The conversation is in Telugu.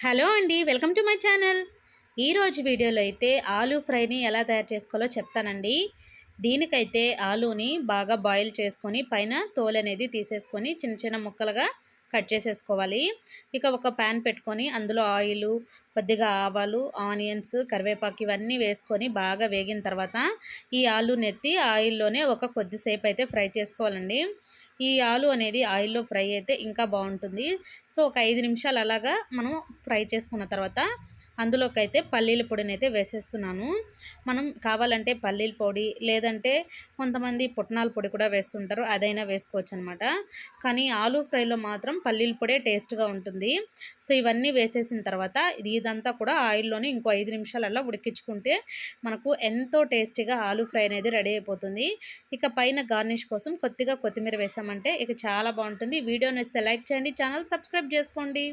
హలో అండి, వెల్కమ్ టు మై ఛానల్. ఈరోజు వీడియోలో అయితే ఆలూ ఫ్రైని ఎలా తయారు చేసుకోవాలో చెప్తానండి. దీనికైతే ఆలూని బాగా బాయిల్ చేసుకొని పైన తోలు అనేది తీసేసుకొని చిన్న చిన్న ముక్కలుగా కట్ చేసేసుకోవాలి. ఇక ఒక ప్యాన్ పెట్టుకొని అందులో ఆయిలు, కొద్దిగా ఆవాలు, ఆనియన్స్, కరివేపాకు ఇవన్నీ వేసుకొని బాగా వేగిన తర్వాత ఈ ఆలూని ఎత్తి ఆయిల్లోనే ఒక కొద్దిసేపు అయితే ఫ్రై చేసుకోవాలండి. ఈ ఆలు అనేది ఆయిల్లో ఫ్రై అయితే ఇంకా బాగుంటుంది. సో ఒక 5 నిమిషాలు అలాగా మనం ఫ్రై చేసుకున్న తర్వాత అందులోకైతే పల్లీల పొడిని అయితే వేసేస్తున్నాను. మనం కావాలంటే పల్లీల పొడి, లేదంటే కొంతమంది పుట్నాల పొడి కూడా వేస్తుంటారు, అదైనా వేసుకోవచ్చు అనమాట. కానీ ఆలూ ఫ్రైలో మాత్రం పల్లీల పొడే టేస్ట్గా ఉంటుంది. సో ఇవన్నీ వేసేసిన తర్వాత ఇదంతా కూడా ఆయిల్లోనే ఇంకో 5 నిమిషాలు అలా ఉడికించుకుంటే మనకు ఎంతో టేస్టీగా ఆలూ ఫ్రై అనేది రెడీ అయిపోతుంది. ఇక పైన గార్నిష్ కోసం కొద్దిగా కొత్తిమీర వేసామంటే ఇక చాలా బాగుంటుంది. వీడియో నచ్చితే లైక్ చేయండి, ఛానల్ సబ్స్క్రైబ్ చేసుకోండి.